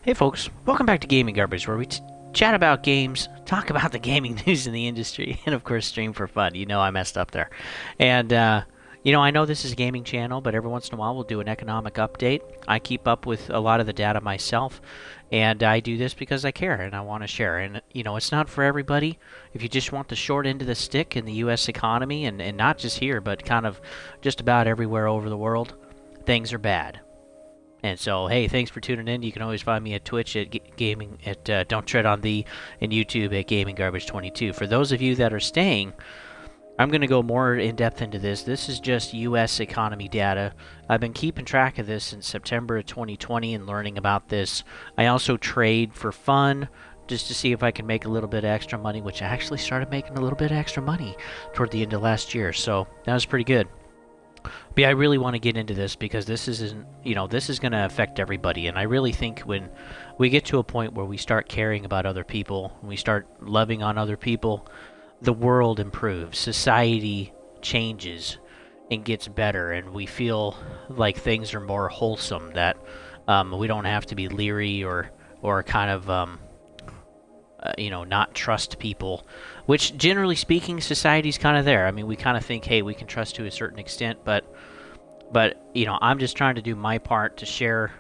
Hey folks, welcome back to Gaming Garbage, where we chat about games, talk about the gaming news in the industry, and of course stream for fun. You know I messed up there. And, I know this is a gaming channel, but every once in a while we'll do an economic update. I keep up with a lot of the data myself, and I do this because I care and I want to share. And, it's not for everybody. If you just want the short end of the stick in the U.S. economy, and not just here, but kind of just about everywhere over the world, things are bad. And so, hey, thanks for tuning in. You can always find me at Twitch at gaming at Don't Tread on Thee, and YouTube at Gaming Garbage 22. For those of you that are staying, I'm going to go more in depth into this. This is just U.S. economy data. I've been keeping track of this since September of 2020 and learning about this. I also trade for fun, just to see if I can make a little bit of extra money, which I actually started making a little bit of extra money toward the end of last year. So that was pretty good. But yeah, I really want to get into this because this isn't, this is going to affect everybody. And I really think when we get to a point where we start caring about other people, when we start loving on other people, the world improves, society changes and gets better, and we feel like things are more wholesome, that we don't have to be leery or kind of not trust people, which generally speaking, society's kind of there. I mean, we kind of think, hey, we can trust to a certain extent, but I'm just trying to do my part to share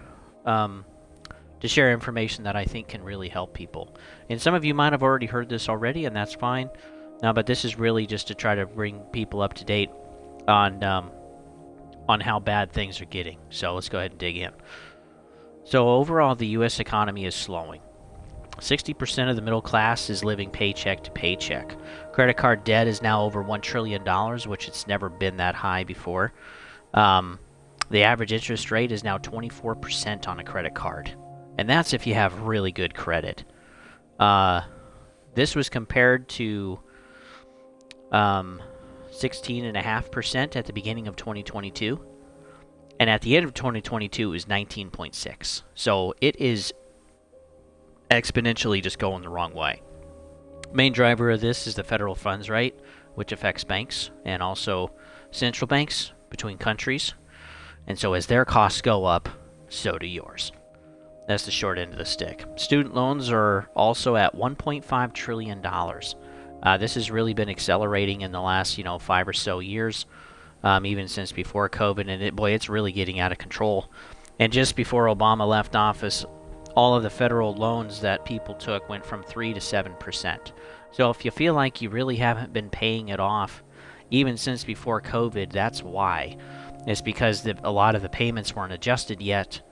information that I think can really help people. And some of you might have already heard this already, and that's fine. But this is really just to try to bring people up to date on how bad things are getting. So let's go ahead and dig in. So overall, the U.S. economy is slowing. 60% of the middle class is living paycheck to paycheck. Credit card debt is now over $1 trillion, which it's never been that high before. The average interest rate is now 24% on a credit card. And that's if you have really good credit. This was compared to 16.5% at the beginning of 2022. And at the end of 2022, it was 19.6%. So it is exponentially just going the wrong way. Main driver of this is the federal funds rate, which affects banks and also central banks between countries. And so as their costs go up, so do yours. That's the short end of the stick. Student loans are also at $1.5 trillion. This has really been accelerating in the last, 5 or so years, even since before COVID. And it's really getting out of control. And just before Obama left office, all of the federal loans that people took went from 3 to 7%. So if you feel like you really haven't been paying it off, even since before COVID, that's why. It's because a lot of the payments weren't adjusted yet.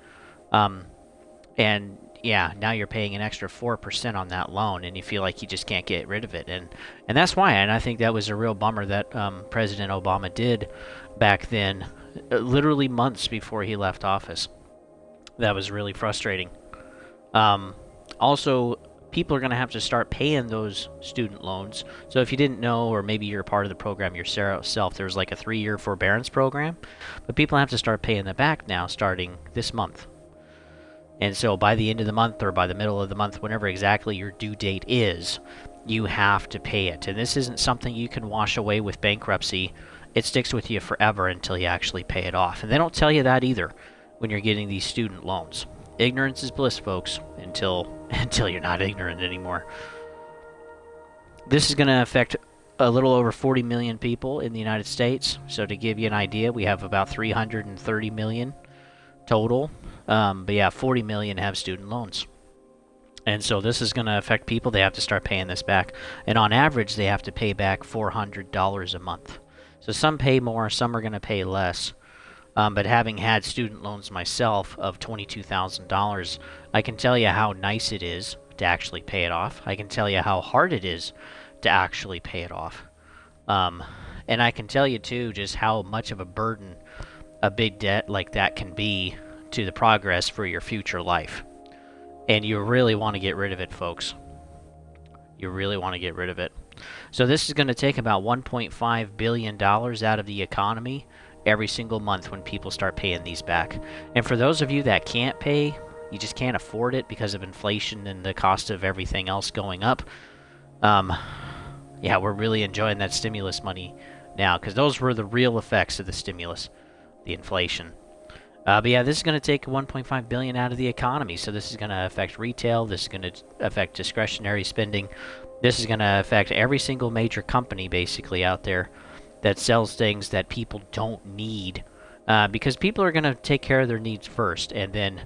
And yeah, now you're paying an extra 4% on that loan, and you feel like you just can't get rid of it. And that's why. And I think that was a real bummer that President Obama did back then, literally months before he left office. That was really frustrating. Also, people are going to have to start paying those student loans. So if you didn't know, or maybe you're a part of the program yourself, there's like a 3-year forbearance program. But people have to start paying that back now starting this month. And so by the end of the month or by the middle of the month, whenever exactly your due date is, you have to pay it. And this isn't something you can wash away with bankruptcy. It sticks with you forever until you actually pay it off. And they don't tell you that either when you're getting these student loans. Ignorance is bliss, folks, until you're not ignorant anymore. This is going to affect a little over 40 million people in the United States. So to give you an idea, we have about 330 million total. But yeah, 40 million have student loans. And so this is going to affect people. They have to start paying this back. And on average, they have to pay back $400 a month. So some pay more, some are going to pay less. But having had student loans myself of $22,000, I can tell you how nice it is to actually pay it off. I can tell you how hard it is to actually pay it off. And I can tell you, too, just how much of a burden a big debt like that can be to the progress for your future life. And you really want to get rid of it, folks. You really want to get rid of it. So this is going to take about $1.5 billion out of the economy every single month when people start paying these back. And for those of you that can't pay, you just can't afford it because of inflation and the cost of everything else going up. Yeah, we're really enjoying that stimulus money now, because those were the real effects of the stimulus, the inflation. But yeah, this is going to take 1.5 billion out of the economy. So this is going to affect retail. This is going to affect discretionary spending. This is going to affect every single major company basically out there that sells things that people don't need, because people are going to take care of their needs first, and then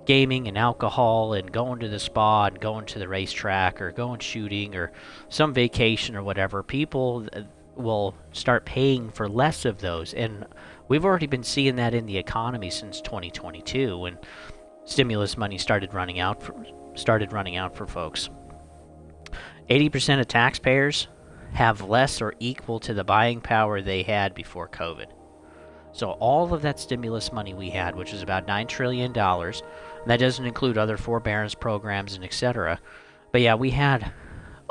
gaming and alcohol and going to the spa and going to the racetrack or going shooting or some vacation or whatever, people will start paying for less of those. And we've already been seeing that in the economy since 2022 when stimulus money started running out for folks. 80% of taxpayers have less or equal to the buying power they had before COVID. So all of that stimulus money we had, which was about $9 trillion, and that doesn't include other forbearance programs and etc. But yeah, we had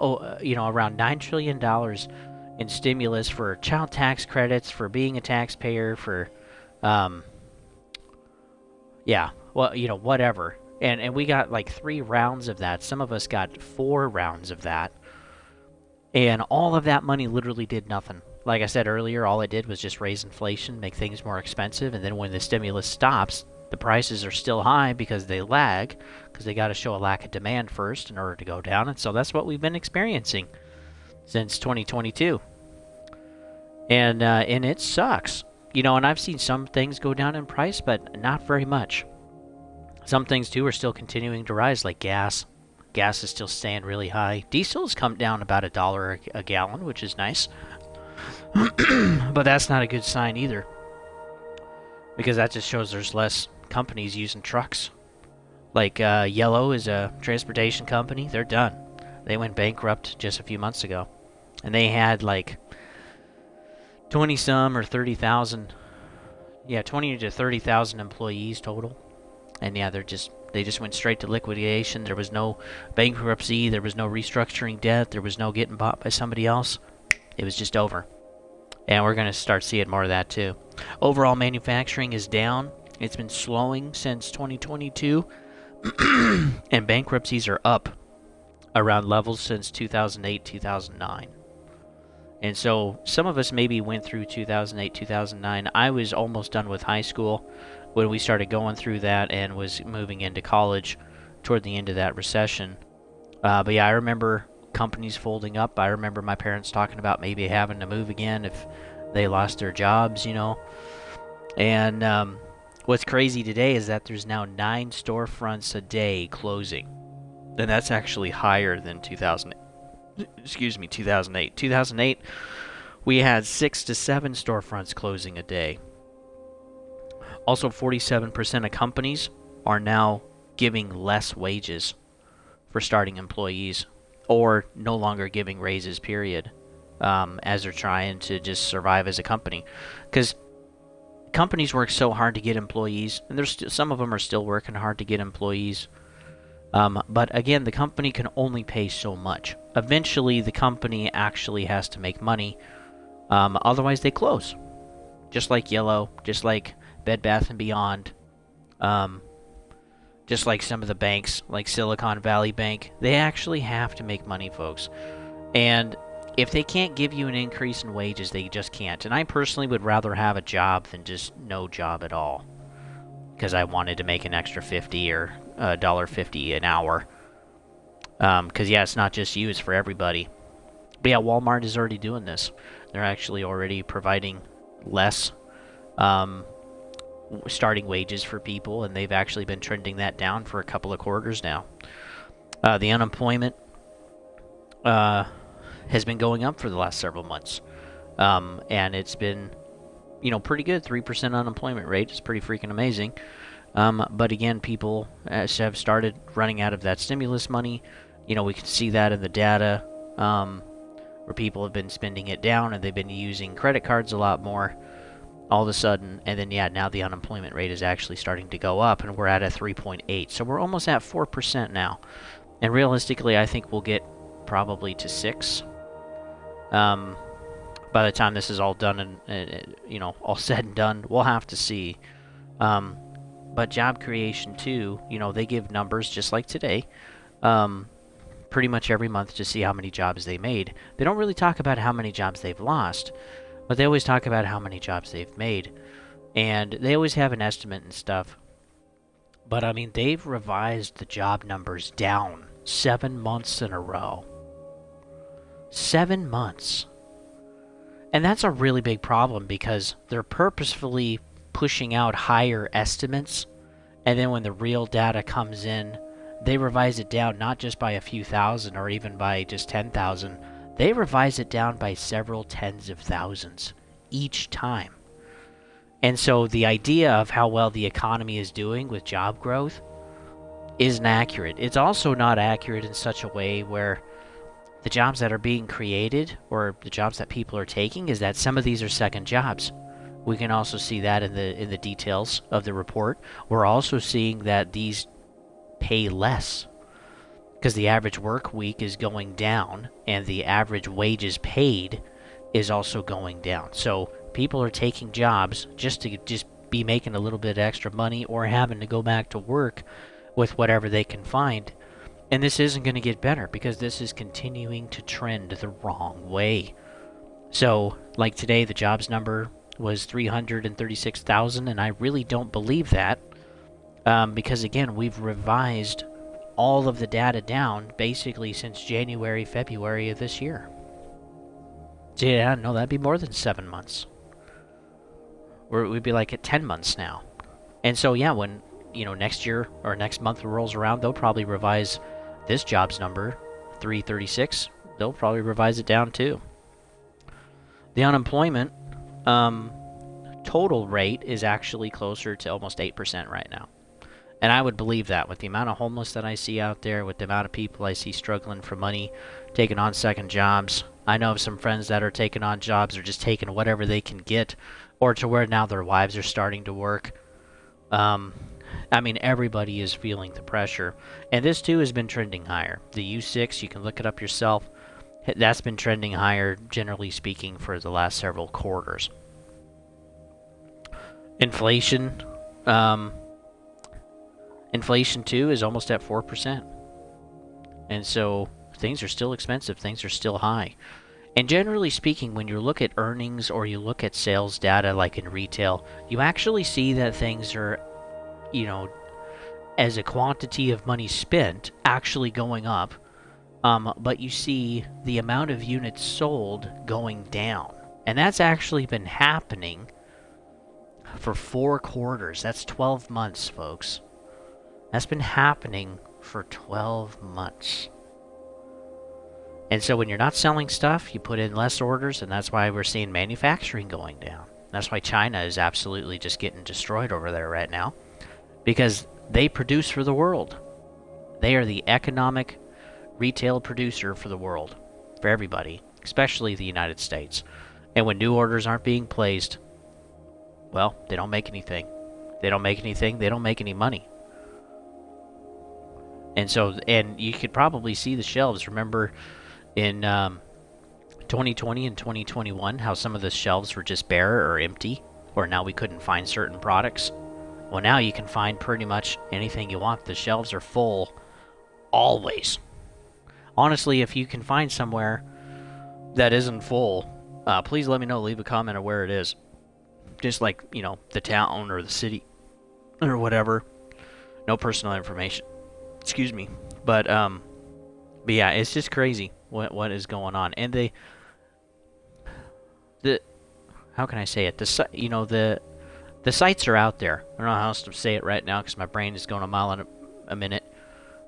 around $9 trillion in stimulus for child tax credits, for being a taxpayer, for whatever. And we got like 3 rounds of that. Some of us got 4 rounds of that. And all of that money literally did nothing. Like I said earlier, all it did was just raise inflation, make things more expensive, and then when the stimulus stops, the prices are still high because they lag, because they got to show a lack of demand first in order to go down. And so that's what we've been experiencing since 2022. And it sucks. And I've seen some things go down in price, but not very much. Some things, too, are still continuing to rise, like gas. Gas is still staying really high. Diesel has come down about $1 a gallon, which is nice. But that's not a good sign either, because that just shows there's less companies using trucks. Like Yellow is a transportation company. They're done. They went bankrupt just a few months ago. And they had like 20 to 30,000 employees total. And yeah, they just went straight to liquidation. There was no bankruptcy. There was no restructuring debt. There was no getting bought by somebody else. It was just over. And we're going to start seeing more of that too. Overall manufacturing is down. It's been slowing since 2022. And bankruptcies are up around levels since 2008, 2009. And so some of us maybe went through 2008, 2009. I was almost done with high school when we started going through that and was moving into college toward the end of that recession. But yeah, I remember companies folding up. I remember my parents talking about maybe having to move again if they lost their jobs, And what's crazy today is that there's now 9 storefronts a day closing. And that's actually higher than 2008. 2008, we had 6 to 7 storefronts closing a day. Also, 47% of companies are now giving less wages for starting employees, or no longer giving raises, period, as they're trying to just survive as a company. Because companies work so hard to get employees, and some of them are still working hard to get employees. But again, the company can only pay so much. Eventually, the company actually has to make money. Otherwise, they close. Just like Yellow, just like Bed Bath & Beyond, just like some of the banks, like Silicon Valley Bank. They actually have to make money, folks. And if they can't give you an increase in wages, they just can't. And I personally would rather have a job than just no job at all, because I wanted to make an extra $50 or $1.50 an hour. Because, yeah, it's not just you, it's for everybody. But, yeah, Walmart is already doing this. They're actually already providing less starting wages for people, and they've actually been trending that down for a couple of quarters now. The unemployment has been going up for the last several months. And it's been, pretty good. 3% unemployment rate is pretty freaking amazing. But again, people have started running out of that stimulus money. We can see that in the data, where people have been spending it down and they've been using credit cards a lot more all of a sudden. And then, now the unemployment rate is actually starting to go up, and we're at a 3.8. So we're almost at 4% now. And realistically, I think we'll get probably to 6. By the time this is all done and, all said and done, we'll have to see. But job creation, too, they give numbers just like today, pretty much every month to see how many jobs they made. They don't really talk about how many jobs they've lost, but they always talk about how many jobs they've made. And they always have an estimate and stuff. But I mean, they've revised the job numbers down 7 months in a row. 7 months. And that's a really big problem because they're purposefully pushing out higher estimates, and then when the real data comes in, they revise it down not just by a few thousand or even by just 10,000. They revise it down by several tens of thousands each time. And so the idea of how well the economy is doing with job growth isn't accurate. It's also not accurate in such a way where the jobs that are being created or the jobs that people are taking is that some of these are second jobs. We can also see that in the details of the report. We're also seeing that these pay less because the average work week is going down and the average wages paid is also going down. So people are taking jobs just to be making a little bit extra money or having to go back to work with whatever they can find. And this isn't going to get better because this is continuing to trend the wrong way. So, like today, the jobs number was 336,000, and I really don't believe that because, again, we've revised all of the data down basically since January, February of this year. So, yeah, no, that'd be more than 7 months. Or we'd be like at 10 months now. And so, yeah, when, next year or next month rolls around, they'll probably revise this jobs number, 336, they'll probably revise it down too. The unemployment total rate is actually closer to almost 8% right now. And I would believe that with the amount of homeless that I see out there, with the amount of people I see struggling for money, taking on second jobs. I know of some friends that are taking on jobs or just taking whatever they can get, or to where now their wives are starting to work. I mean, everybody is feeling the pressure. And this, too, has been trending higher. The U6, you can look it up yourself. That's been trending higher, generally speaking, for the last several quarters. Inflation. Inflation, too, is almost at 4%. And so things are still expensive. Things are still high. And generally speaking, when you look at earnings or you look at sales data like in retail, you actually see that things are, as a quantity of money spent, actually going up. But you see the amount of units sold going down. And that's actually been happening for 4 quarters. That's 12 months, folks. That's been happening for 12 months. And so when you're not selling stuff, you put in less orders, and that's why we're seeing manufacturing going down. That's why China is absolutely just getting destroyed over there right now. Because they produce for the world. They are the economic retail producer for the world. For everybody. Especially the United States. And when new orders aren't being placed, well, they don't make anything. They don't make anything, they don't make any money. And you could probably see the shelves. Remember in 2020 and 2021 how some of the shelves were just bare or empty, or now we couldn't find certain products. Well, now you can find pretty much anything you want. The shelves are full always. Honestly, if you can find somewhere that isn't full, please let me know. Leave a comment of where it is. Just like, the town or the city or whatever. No personal information. Excuse me. But yeah, it's just crazy what is going on. And the how can I say it? The sites are out there. I don't know how else to say it right now because my brain is going a mile in a minute.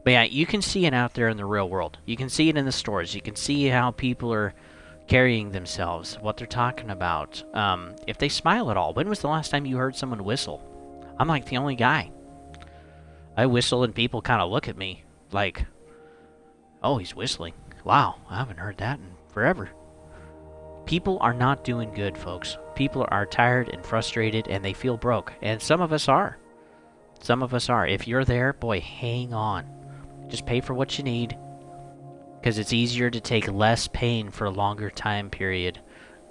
But yeah, you can see it out there in the real world. You can see it in the stores. You can see how people are carrying themselves, what they're talking about. If they smile at all. When was the last time you heard someone whistle? I'm like the only guy. I whistle and people kind of look at me like, oh, he's whistling. Wow, I haven't heard that in forever. People are not doing good, folks. People are tired and frustrated and they feel broke. And some of us are. Some of us are. If you're there, boy, hang on. Just pay for what you need. Because it's easier to take less pain for a longer time period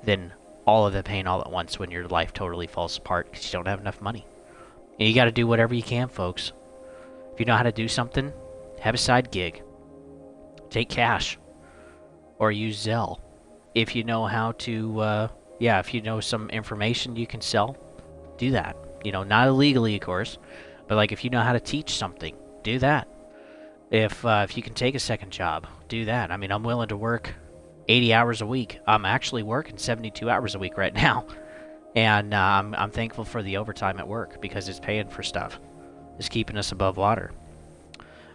than all of the pain all at once when your life totally falls apart because you don't have enough money. And you got to do whatever you can, folks. If you know how to do something, have a side gig. Take cash. Or use Zelle. If you know how to, if you know some information you can sell, do that. Not illegally, of course, but like if you know how to teach something, do that. If you can take a second job, do that. I mean, I'm willing to work 80 hours a week. I'm actually working 72 hours a week right now, and I'm thankful for the overtime at work because it's paying for stuff. It's keeping us above water.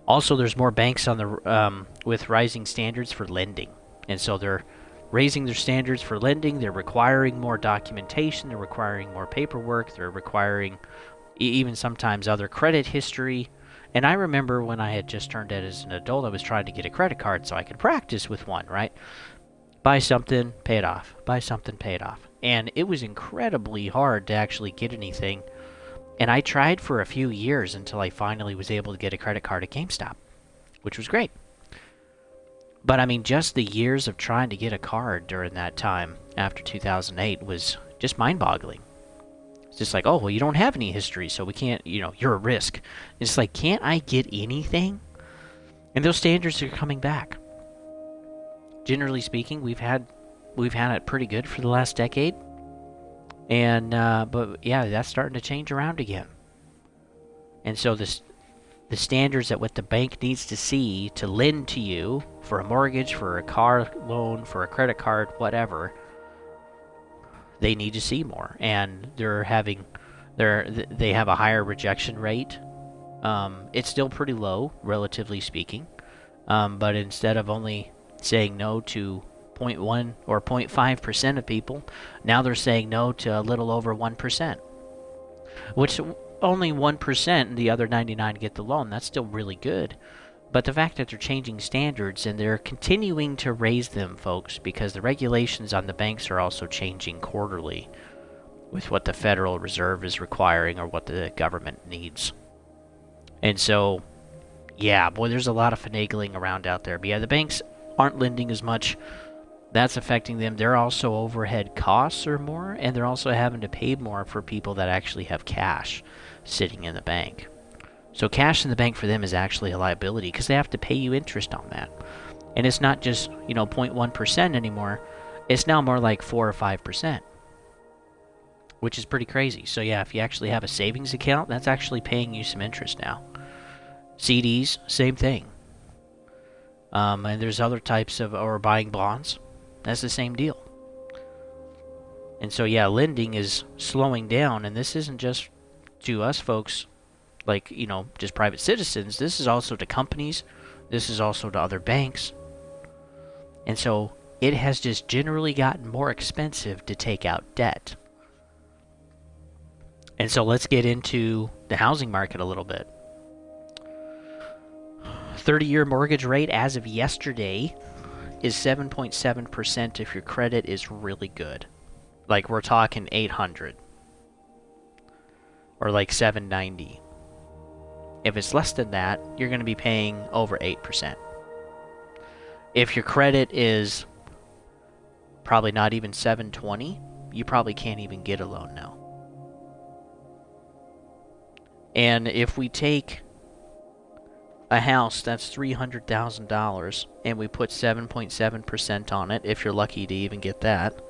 Also, there's more banks on the with rising standards for lending, and so they're raising their standards for lending. They're requiring more documentation. They're requiring more paperwork. They're requiring even sometimes other credit history. And I remember when I had just turned out as an adult, I was trying to get a credit card so I could practice with one, right? Buy something, pay it off. Buy something, pay it off. And it was incredibly hard to actually get anything. And I tried for a few years until I finally was able to get a credit card at GameStop, which was great. But I mean, just the years of trying to get a card during that time after 2008 was just mind-boggling. It's just like, oh, well, you don't have any history, so we can't, you're a risk. It's like, can't I get anything? And those standards are coming back. Generally speaking, we've had it pretty good for the last decade. And, but yeah, that's starting to change around again. And so the standards that what the bank needs to see to lend to you for a mortgage, for a car loan, for a credit card, whatever, they need to see more, and they have a higher rejection rate. It's still pretty low, relatively speaking, but instead of only saying no to 0.1 or 0.5% of people, now they're saying no to a little over 1%, which only 1% and the other 99 get the loan. That's still really good. But the fact that they're changing standards and they're continuing to raise them, folks, because the regulations on the banks are also changing quarterly with what the Federal Reserve is requiring or what the government needs. And so, yeah, boy, there's a lot of finagling around out there. But yeah, the banks aren't lending as much. That's affecting them. Their also overhead costs are more, and they're also having to pay more for people that actually have cash sitting in the bank. So cash in the bank for them is actually a liability because they have to pay you interest on that. And it's not just, 0.1% anymore. It's now more like 4 or 5%, which is pretty crazy. So yeah, if you actually have a savings account, that's actually paying you some interest now. CDs, same thing. And there's other types of, or buying bonds. That's the same deal. And so yeah, lending is slowing down, and this isn't just to us folks, like, just private citizens. This is also to companies. This is also to other banks. And so it has just generally gotten more expensive to take out debt. And so let's get into the housing market a little bit. 30-year mortgage rate as of yesterday is 7.7% if your credit is really good. Like, we're talking 800. Or like 790. If it's less than that, you're going to be paying over 8%. If your credit is probably not even 720, you probably can't even get a loan now. And if we take a house that's $300,000 and we put 7.7% on it, if you're lucky to even get that,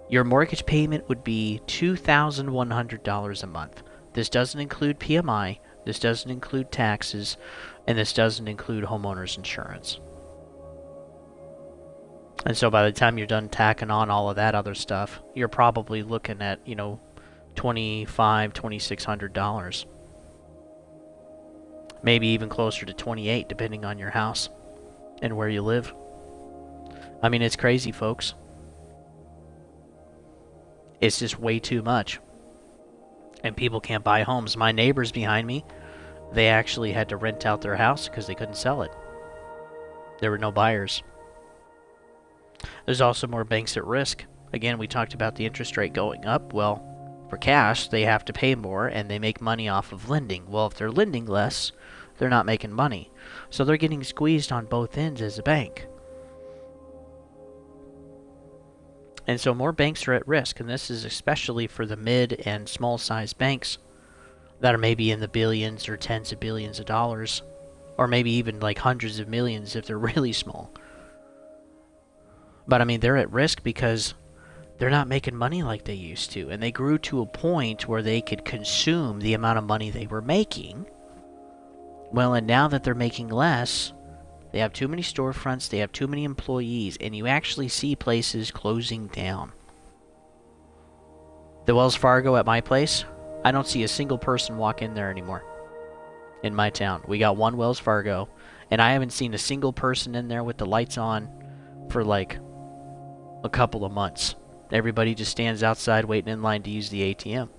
your mortgage payment would be $2,100 a month. This doesn't include PMI. This doesn't include taxes, and this doesn't include homeowners insurance. And so by the time you're done tacking on all of that other stuff, you're probably looking at, $2,500, $2,600. Maybe even closer to $28,000, depending on your house and where you live. I mean, it's crazy, folks. It's just way too much. And people can't buy homes. My neighbors behind me, they actually had to rent out their house because they couldn't sell it. There were no buyers. There's also more banks at risk. Again, we talked about the interest rate going up. Well, for cash, they have to pay more, and they make money off of lending. Well, if they're lending less, they're not making money. So they're getting squeezed on both ends as a bank. And so more banks are at risk, and this is especially for the mid and small-sized banks that are maybe in the billions or tens of billions of dollars, or maybe even like hundreds of millions if they're really small. But I mean, they're at risk because they're not making money like they used to. And they grew to a point where they could consume the amount of money they were making. Well, and now that they're making less, they have too many storefronts, they have too many employees, and you actually see places closing down. The Wells Fargo at my place, I don't see a single person walk in there anymore. In my town, we got one Wells Fargo, and I haven't seen a single person in there with the lights on for like a couple of months. Everybody just stands outside waiting in line to use the ATM.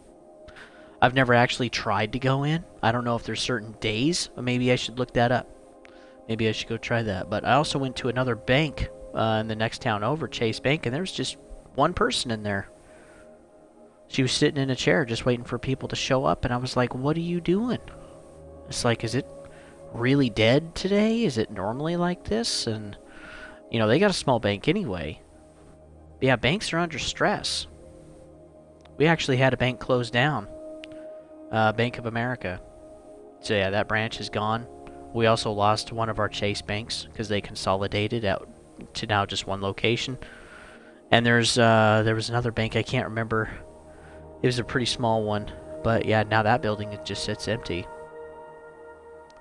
I've never actually tried to go in. I don't know if there's certain days, or maybe I should look that up. Maybe I should go try that. But I also went to another bank in the next town over, Chase Bank, and there was just one person in there. She was sitting in a chair just waiting for people to show up, and I was like, what are you doing? It's like, is it really dead today? Is it normally like this? And, you know, they got a small bank anyway. But yeah, banks are under stress. We actually had a bank close down. Bank of America. So yeah, that branch is gone. We also lost one of our Chase banks because they consolidated out to now just one location. And there was another bank, I can't remember. It was a pretty small one. But yeah, now that building, it just sits empty.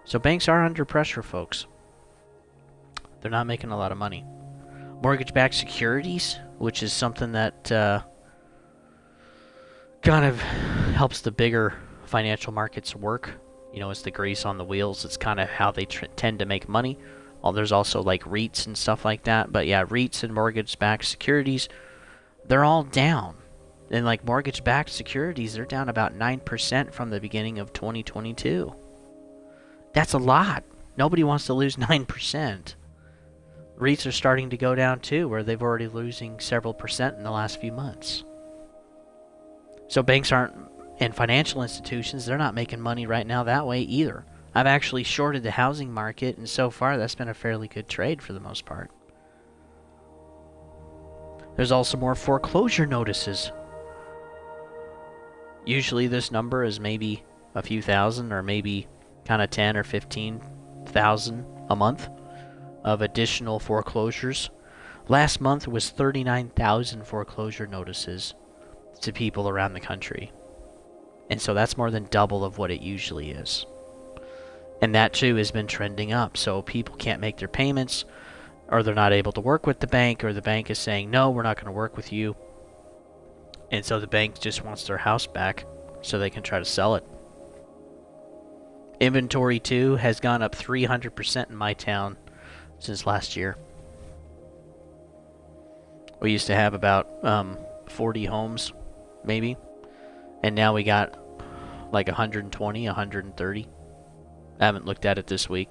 So banks are under pressure, folks. They're not making a lot of money. Mortgage-backed securities, which is something that kind of helps the bigger financial markets work. You know, it's the grease on the wheels. It's kind of how they tend to make money. There's also like REITs and stuff like that. But yeah, REITs and mortgage-backed securities, they're all down. And like mortgage-backed securities, they're down about 9% from the beginning of 2022. That's a lot. Nobody wants to lose 9%. REITs are starting to go down too, where they've already losing several percent in the last few months. So banks aren't, and financial institutions, they're not making money right now that way either. I've actually shorted the housing market, and so far that's been a fairly good trade for the most part. There's also more foreclosure notices. Usually this number is maybe a few thousand, or maybe kind of 10 or 15,000 a month of additional foreclosures. Last month was 39,000 foreclosure notices to people around the country. And so that's more than double of what it usually is. And that too has been trending up. So people can't make their payments, or they're not able to work with the bank, or the bank is saying, no, we're not going to work with you. And so the bank just wants their house back so they can try to sell it. Inventory too has gone up 300% in my town since last year. We used to have about 40 homes, maybe. And now we got like 120, 130. I haven't looked at it this week.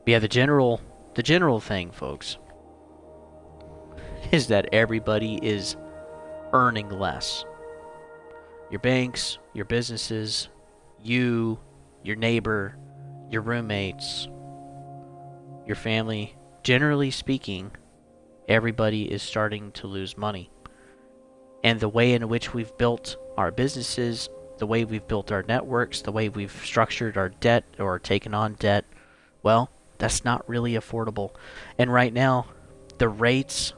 But yeah, the general thing, folks, is that everybody is earning less. Your banks, your businesses, you, your neighbor, your roommates, your family. Generally speaking, everybody is starting to lose money. And the way in which we've built our businesses, the way we've built our networks, the way we've structured our debt or taken on debt, well, that's not really affordable. And right now, the rates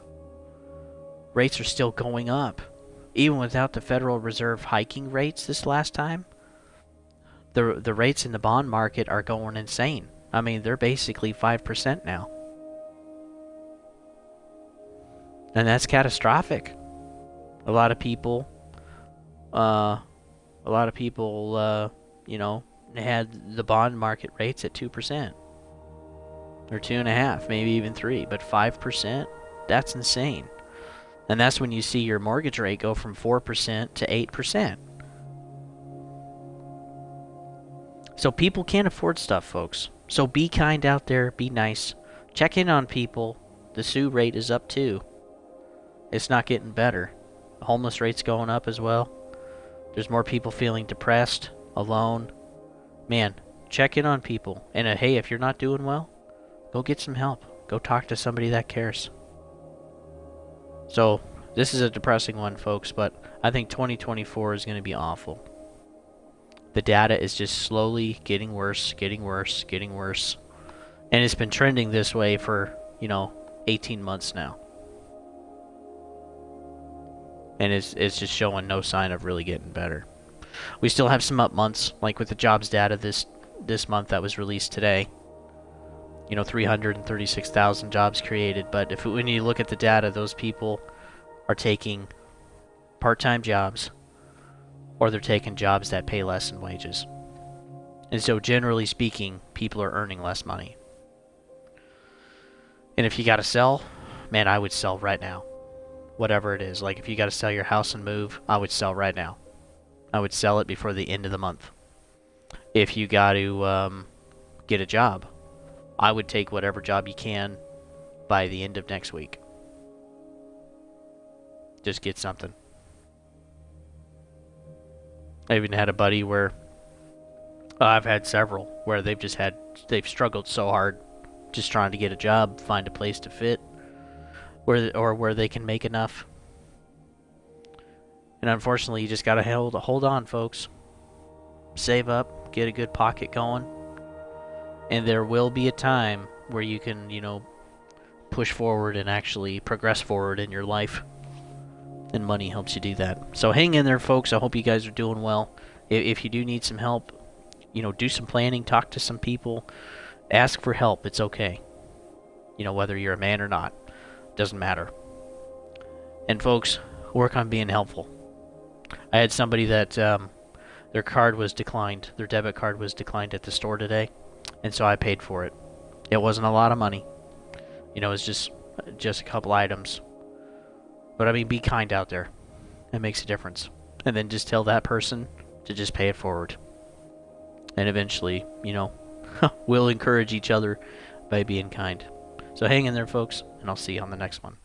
are still going up. Even without the Federal Reserve hiking rates this last time, the rates in the bond market are going insane. I mean, they're basically 5% now. And that's catastrophic. A lot of people, you know, had the bond market rates at 2%. Or 2.5%, maybe even 3%. But 5%? That's insane. And that's when you see your mortgage rate go from 4% to 8%. So people can't afford stuff, folks. So be kind out there. Be nice. Check in on people. The sue rate is up too. It's not getting better. The homeless rate's going up as well. There's more people feeling depressed, alone. Man, check in on people. And hey, if you're not doing well, go get some help. Go talk to somebody that cares. So, this is a depressing one, folks, but I think 2024 is going to be awful. The data is just slowly getting worse, getting worse, getting worse. And it's been trending this way for, 18 months now. and it's just showing no sign of really getting better. We still have some up months, like with the jobs data this month that was released today. 336,000 jobs created, but when you look at the data, those people are taking part-time jobs, or they're taking jobs that pay less in wages. And so generally speaking, people are earning less money. And if you gotta sell, man, I would sell right now. Whatever it is. Like if you gotta sell your house and move, I would sell right now. I would sell it before the end of the month. If you gotta get a job, I would take whatever job you can by the end of next week. Just get something. I even had a buddy where I've had several where they've struggled so hard just trying to get a job, find a place to fit, where they can make enough. And unfortunately, you just gotta hold on, folks. Save up, get a good pocket going, and there will be a time where you can, push forward and actually progress forward in your life. And money helps you do that. So hang in there, folks. I hope you guys are doing well. If you do need some help, do some planning, talk to some people, ask for help. It's okay. Whether you're a man or not, doesn't matter. And folks, work on being helpful. I had somebody that their card was declined. Their debit card was declined at the store today, and so I paid for it. It wasn't a lot of money. It was just a couple items. But I mean, be kind out there. It makes a difference. And then just tell that person to just pay it forward. And eventually, we'll encourage each other by being kind. So hang in there, folks, and I'll see you on the next one.